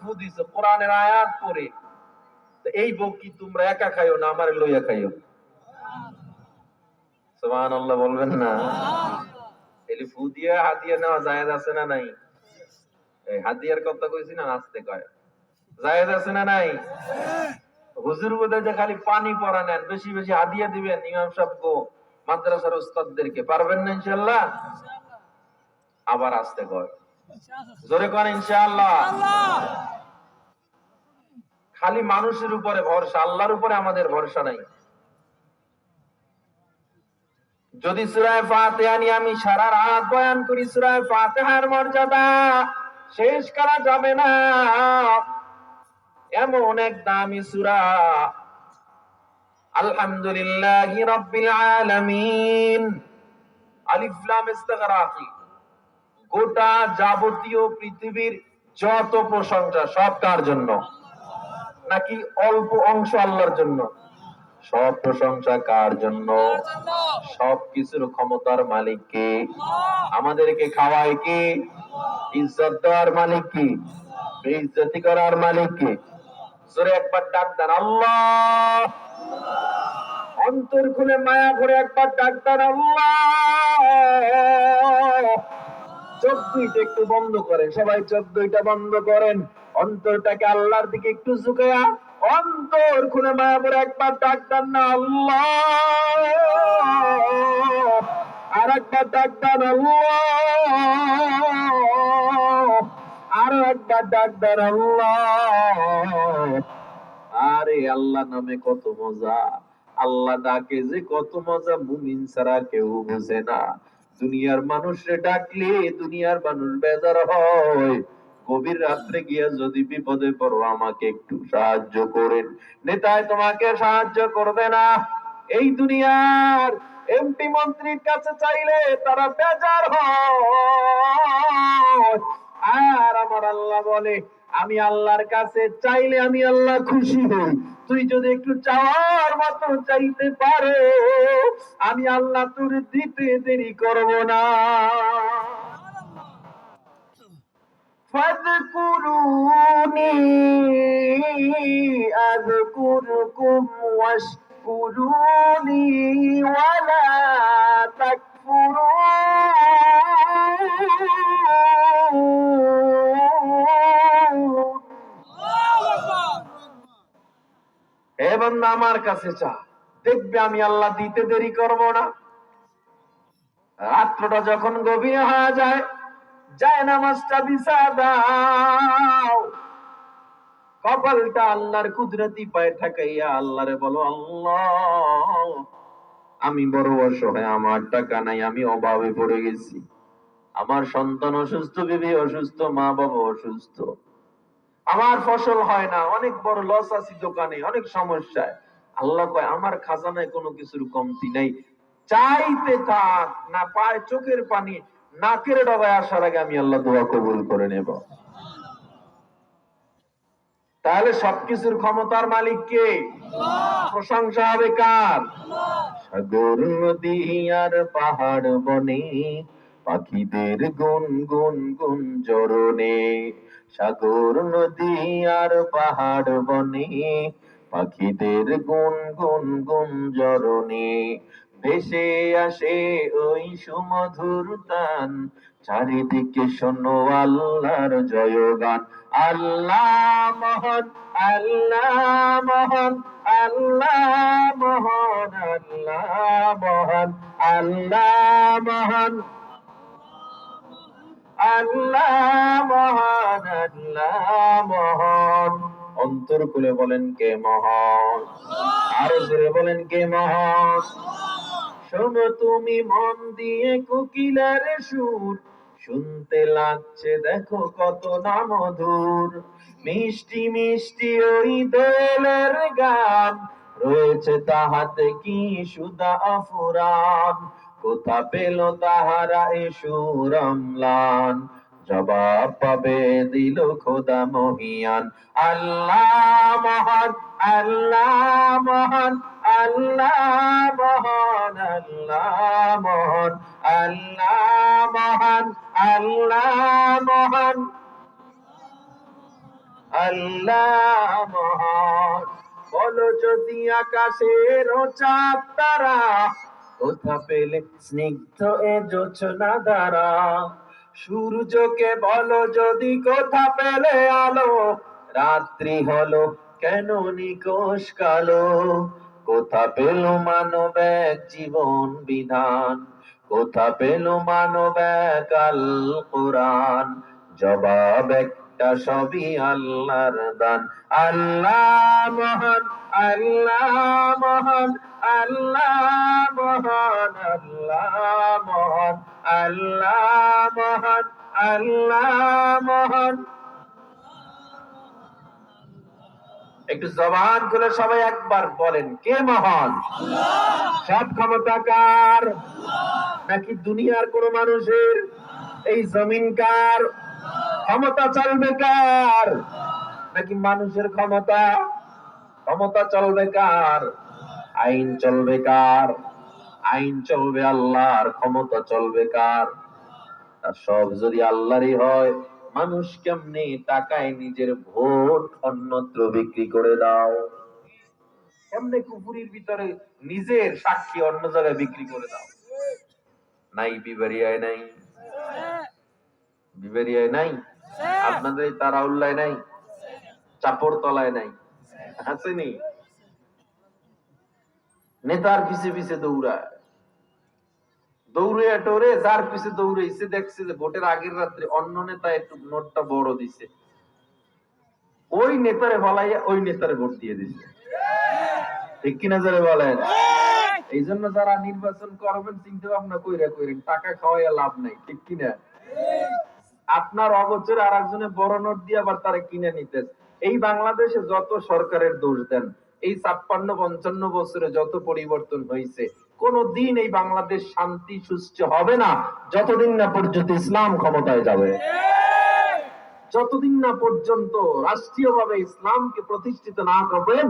ফু দিছে কোরআনের আয়াত পড়ে, এই বউ কি তোমরা একা খাইও না আমারে লইয়া খাইও? সুবহানাল্লাহ বলবেন না? এই ফু দিয়ে হাদিয়া নেওয়া জায়েজ আছে না নাই? এই হাদিয়ার কথা কইছি না, আস্তে কয় জায়েজ আছে না নাই? হুজুর বোধহয় যে খালি পানি পড়া নেন, বেশি বেশি হাদিয়া দিবেন ইমাম সাহেবকে, মাদ্রাসার উস্তাদদেরকে, পারবেন না ইনশাআল্লাহ? আবার আস্তে কয়, জোরে করেন ইনশাআল্লাহ। খালি মানুষের উপরে ভরসা, আল্লাহর উপরে আমাদের ভরসা নাই। যদি সূরা ফাতিহা নিয়ে আমি সারা রাত বয়ান করি, সূরা ফাতিহার মর্যাদা শেষ করা যাবে না। এমন এক দামি সূরা, আলহামদুলিল্লাহি রাব্বিল আলামিন, আলিফ লাম ইস্তিগরাকি, গোটা যাবতীয় পৃথিবীর যত প্রশংসা সব কার জন্য? নাকি অল্প অংশ আল্লাহর জন্য? সব প্রশংসা কার জন্য? সবকিছুর ক্ষমতার মালিক কে? আমাদেরকে খাওয়ায় কে? ইজ্জত দেওয়ার মালিক কি? বেইজ্জতি করার মালিক কি? জোরে একবার ডাক দেন আল্লাহ। অন্তর খুলে মায়া ভরে একবার ডাক দেন আল্লাহ। চোখ দুইটা একটু বন্ধ করেন, সবাই চোখ দুইটা বন্ধ করেন, অন্তরটাকে আল্লাহর দিকে একটু ঝুঁকায়া অন্তর খুলে মায়া ভরে একবার ডাক দেন না আল্লাহ। আর একবার ডাক দেন আল্লাহ। আরো একবার ডাক দেন আল্লাহ। আরে আল্লাহ নামে কত মজা, আল্লাহ ডাকে যে কত মজা, মুমিন ছাড়া কেউ বুঝে না। দুনিয়ার মানুষরে ডাকলে দুনিয়ার মানুষ বেজার হয়। গভীর রাত্রে গিয়া যদি বিপদে পড়ো, আমাকে একটু সাহায্য করেন, নেতায় তোমাকে সাহায্য করবে না। এই দুনিয়ার এমপি মন্ত্রীর কাছে চাইলে তারা বেজার হয়। আর আমার আল্লাহ বলে, আমি আল্লাহর কাছে চাইলে আমি আল্লাহ খুশি হই। তুই যদি একটু চাওয়ার মতো চাইতে পারো, আমি আল্লাহ তোর দিতে দেরি করব না। ফাযকুরুনি আযকুরকুম ওয়াশকুরুনি ওয়ালা তাকফুরুন। হে বান্দা আমার কাছে চা, দেখবে আমি আল্লাহ দিতে দেরি করব না। রাত্রটা যখন গভীর হয়ে যায়, যায় নামাজটা বিছা দাও, কপালটা আল্লাহর কুদরতি পায়ে ঠাকাইয়া আল্লাহরে বলো, আল্লাহ আমি বড় অসহায়, আমার টাকা নাই, আমি অভাবে পড়ে গেছি, আমার সন্তান অসুস্থ, বিবি অসুস্থ, মা বাবা অসুস্থ, আমার ফসল হয় না, অনেক বড় লস আছে দোকানে, অনেক সমস্যায়। আল্লাহ কয় আমার খাজানায় কোনো কিছুর কমতি নাই, চাইতে থাক, না পায় চোখের পানি নাকের ডগায় আসার আগে আমি আল্লাহ দোয়া কবুল করে নেব। তাহলে সবকিছুর ক্ষমতার মালিক কে? প্রশংসা হবে কার? সাগর নদী আর পাহাড় বনে পাখিদের গুন গুন গুন জরনে। সাগর নদী আর পাহাড় বনে পাখিদের গুন গুন গুন জরনে। ভেসে আসে ওই সুমধুর তান, চারিদিকে শোনো আল্লাহর জয়গান। আল্লাহ মহান, আল্লাহ মহান, আল্লাহ মহান, আল্লাহ মহান, আল্লাহ মহান, আল্লাহ মহান, আল্লাহ মহান। অন্তর খুলে বলেন কে মহান? আরো জোরে বলেন কে মহান? শোনো তুমি মন দিয়ে কোকিলের সুর, শুনতে লাগছে দেখো কত না মধুর। মিষ্টি মিষ্টি ওই দোয়েলের গান, রয়েছে তাহাতে কি সুধা অফুরান। কোথা পেল তাহারা এ সুর অম্লান, জবাব পাবে দিল খোদা মহিয়ান। আল্লাহ মহান, আল্লাহ মহান, আল্লাহ মহান, আল্লাহ মহান, আল্লাহ মহান, আল্লাহ মহান, আল্লাহ মহান। বলো যদি আকাশের চাঁদ তারা কোথা পেলে স্নিগ্ধ এ জোছনা দ্বারা, সূর্যকে বলো যদি কোথা পেলে আলো, রাত্রি হলো কেন নিকোষ কালো, কোথা পেল মানব এক জীবন বিধান, কোথা পেল মানব এক আল কোরআন, জবাব একটা সবই আল্লাহর দান। আল্লাহ মহান, আল্লাহ মহান, আল্লাহ মহান, আল্লাহ মহান, আল্লাহ মহান, আল্লাহ মহান। একটু জবান খুলে সবাই একবার বলেন, কে মহান? সব ক্ষমতা কার? নাকি দুনিয়ার কোন মানুষের? এই জমিন কার? ক্ষমতা চলবে কার? নাকি মানুষের ক্ষমতা? ক্ষমতা চলবে কার? আইন চলবে কার? আইন চলবে আল্লাহর। ক্ষমতা চলবে কার? আর সব যদি আল্লাহরই হয়, মানুষ কেমনে টাকায় নিজের ভোট অন্যত্র বিক্রি করে দাও? কেমনে কুফুরির ভিতরে নিজের সাক্ষী অন্য জায়গায় বিক্রি করে দাও? নাই বিবারিয়ায় নাই, বিবারিয়ায় নাই, আপনাদের এই তারাউল্লায় নাই, চাপড় তলায় নাই, আসেনি? নেতার পিছে পিছে দৌড়ায়, দৌড়ে টোরে যার পিছে দৌড়াইছে দেখছে যে ভোটের আগের রাত্রে অন্য নেতা একটু নোটটা বড় দিছে, ওই নেতারে বলাইয়া ওই নেতারে ভোট দিয়ে দিছে। ঠিক কিনা যারা বলেন? এই জন্য যারা নির্বাচন করবেন চিন্তা ভাবনা কইরা কইরেন, টাকা খাওয়াইয়া লাভ নাই। ঠিক কিনা? আপনার অগোচরে আর একজনে বড় নোট দিয়ে আবার তারা কিনে নিতেন। এই বাংলাদেশে যত সরকারের দোষ দেন, এই 56-55 বছরে যত পরিবর্তন হয়েছে, কোনদিন এই বাংলাদেশ শান্তি সুষ্ঠু হবে না যতদিন না পর্যন্ত ইসলাম ক্ষমতায় যাবে, যতদিন না পর্যন্ত রাষ্ট্রীয়ভাবে ইসলামকে প্রতিষ্ঠিত না করবেন।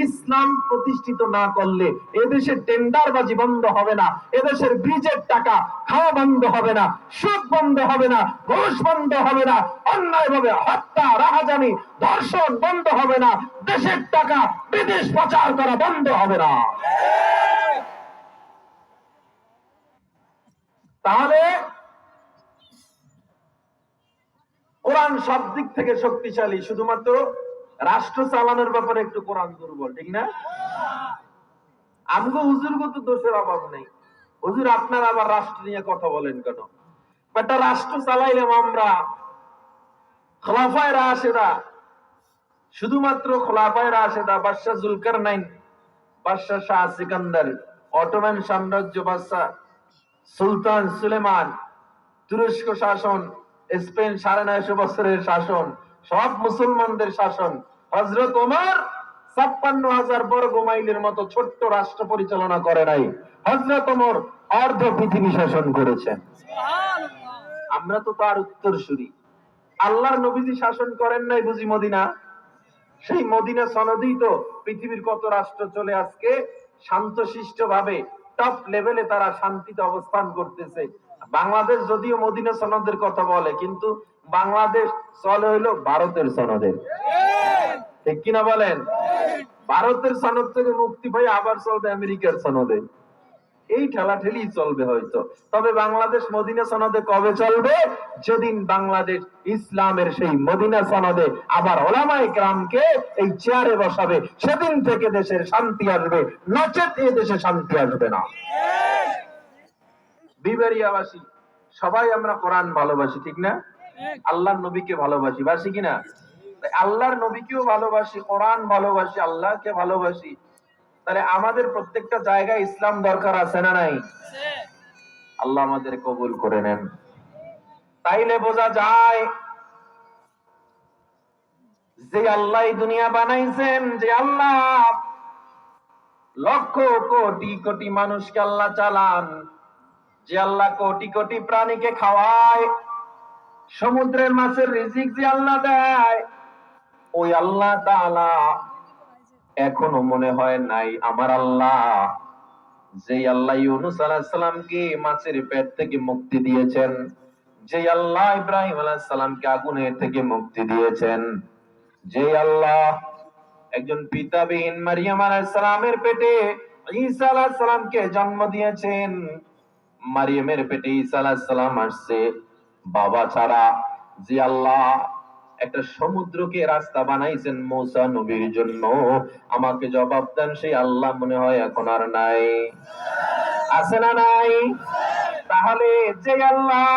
ইসলাম প্রতিষ্ঠিত না করলে এদেশের টেন্ডারবাজি বন্ধ হবে না, এদেশের ব্রিজের টাকা খাওয়া বন্ধ হবে না, সুদ বন্ধ হবে না, ঘুষ বন্ধ হবে না, অন্যায়ভাবে হত্যা, রাহাজানি, ধর্ষণ বন্ধ হবে না, দেশের টাকা বিদেশ পাচার করা বন্ধ হবে না। তাহলে কোরআন সব দিক থেকে শক্তিশালী, শুধুমাত্র রাষ্ট্র চালানোর ব্যাপারে একটু কোরআন দুর্বল। ঠিক না? আমগো হুজুরগো তো দোষের অভাব নেই। হুজুর আপনার আবার রাষ্ট্র নিয়ে কথা বলেন কেন? একটা রাষ্ট্র চালাইলাম আমরা, খোলাফায়ে রাশেদা, শুধুমাত্র খোলাফায়ে রাশেদা, বাদশাহ জুলকারনাইন, বাদশাহ শাহ সিকান্দার, অটোমান সাম্রাজ্য বাদশাহ সুলতান সুলেমান, তুরস্ক শাসন, স্পেন 950 বছরের শাসন, সব মুসলমানদের শাসন, হযরত ওমর 56,000 বর্গ মাইলের মতো ছোট্ট রাষ্ট্র পরিচালনা করে নাই, হযরত ওমর অর্ধ পৃথিবী শাসন করেছেন। আমরা তো তার উত্তরসূরি। আল্লাহর নবীজি শাসন করেন নাই বুঝি মদিনা? সেই মদিনা সনদেই তো পৃথিবীর কত রাষ্ট্র চলে আজকে শান্তশিষ্ট ভাবে টপ লেভেলে তারা শান্তিতে অবস্থান করতেছে। বাংলাদেশ যদিও মদিনা সনদের কথা বলে, কিন্তু বাংলাদেশ চলে হইলো ভারতের সনদে। ঠিক কিনা বলেন? ভারতের সনদ থেকে মুক্তি পাই আবার চলবে আমেরিকার সনদে। এই ঠেলাঠেলি চলবে হয়তো, তবে বাংলাদেশ মদিনা সনদে কবে চলবে? যেদিন বাংলাদেশ ইসলামের সেই মদিনা সনদে আবার ওলামায়ে কেরামকে এই চেয়ারে বসাবে, সেদিন থেকে দেশের শান্তি আসবে, নচেত এই দেশে শান্তি আসবে না। বিবারিয়াবাসী সবাই আমরা কোরআন ভালোবাসি, ঠিক না? আল্লাহর নবীকে ভালোবাসি, বাসি কিনা? আল্লাহর নবীকেও ভালোবাসি, কোরআন ভালোবাসি, আল্লাহকে ভালোবাসি। তাহলে আমাদের প্রত্যেকটা জায়গায় ইসলাম দরকার আছে না নাই? আল্লাহ আমাদের কবুল করে নেন। তাইলে বোঝা যায় যে আল্লাহ দুনিয়া বানাইছেন, যে আল্লাহ লক্ষ কোটি কোটি মানুষকে আল্লাহ চালান, যে আল্লাহ কোটি কোটি প্রাণীকে খাওয়ায়, সমুদ্রের মাছের রিজিক যে আল্লাহ দেয়, ওই আল্লাহ তাআলা এখনো মনে হয় নাই আমার আল্লাহ, যে আল্লাহ ইউনূস আলাইহিস সালামকে মাছের পেট থেকে মুক্তি দিয়েছেন, যে আল্লাহ ইব্রাহিম আলাইহিস সালামকে আগুনের থেকে মুক্তি দিয়েছেন, যে আল্লাহ একজন পিতাবিহীন মারিয়াম আলাইহিস সালামের পেটে ঈসা আলাইহিস সালামকে জন্ম দিয়েছেন। মারিয়ামের পেটে ঈসা আলাইহিস সালাম আসছে বাবা ছাড়া। যে আল্লাহ একটা সমুদ্রকে রাস্তা বানাইছেন মূসা নবীর জন্য, আমাকে জবাব দেন সেই আল্লাহ মনে হয় এখন আর নাই? আছে না নাই? তাহলে যে আল্লাহ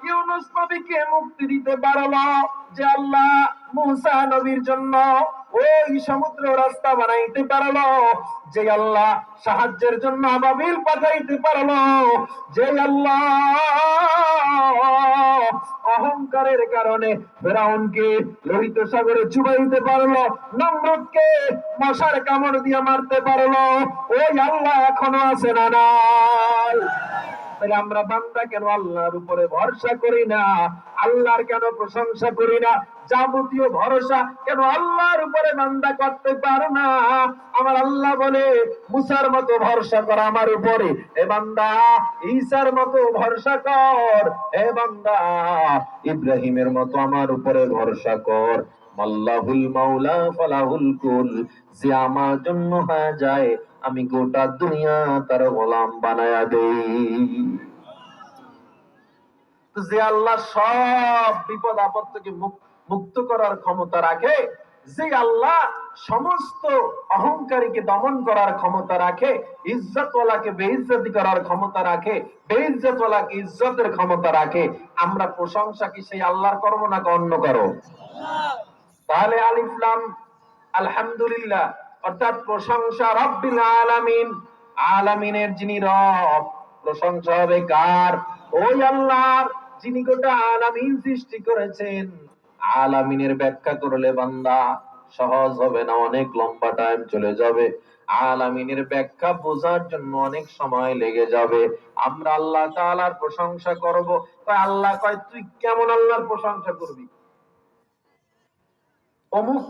ইউনূস নবীকে মুক্তি দিতে পারলো, যে আল্লাহ মূসা নবীর জন্য ওই সমুদ্র রাস্তা বানাইতে পারলো, যে আল্লাহ সাহায্যের জন্য আবাবিল পাঠাইতে পারলো, যে আল্লাহ অহংকারের কারণে ফেরাউনকে লোহিত সাগরে চুবাইতে পারলো, নমরুদকে মশার কামড় দিয়ে মারতে পারলো, ওই আল্লাহ এখনো আছে না নাই? তাহলে আমরা বান্দা কেন আল্লাহর উপরে ভরসা করি না? আল্লাহর কেন প্রশংসা করি না? যাবতীয় ভরসা কেন আল্লাহর উপরে বান্দা করতে পারে না? আমার আল্লাহ বলে মুসার মতো ভরসা কর আমার উপরে, এ বান্দা ঈসার মতো ভরসা কর, এ বান্দা ইব্রাহিমের মতো আমার উপরে ভরসা কর। আল্লাহুল মাওলা ফালাহুল কুল, যে আমার জন্য হয়ে যায় আমি গোটা দুনিয়া তার গোলাম বানায়া দেই। যে আল্লাহ সব বিপদ আপদ থেকে মুক্ত করার ক্ষমতা রাখে, যে আল্লাহ সমস্ত অহংকারীকে দমন করার ক্ষমতা রাখে, ইজ্জতওয়ালাকে বেইজ্জতি করার ক্ষমতা রাখে, বেইজ্জতওয়ালাকে ইজ্জতের ক্ষমতা রাখে, আমরা প্রশংসা কি সেই আল্লাহর করব না অন্য করো? তাহলে আলিফ লাম আলহামদুলিল্লাহ অর্থাৎ প্রশংসা রব্বিল আলামিন, আলামিনের যিনি রব, প্রশংসা হবে কার? ওই আল্লাহর যিনি গোটা আলামিন সৃষ্টি করেছেন। আলামিনের ব্যাখ্যা করলে বান্দা সহজ হবে না, অনেক লম্বা টাইম চলে যাবে। আলামিনের ব্যাখ্যা বোঝার জন্য অনেক সময় লেগে যাবে। আমরা আল্লাহ তাআলার প্রশংসা করব, তাই আল্লাহ কয় তুই কেমন আল্লাহর প্রশংসা করবি? অমুক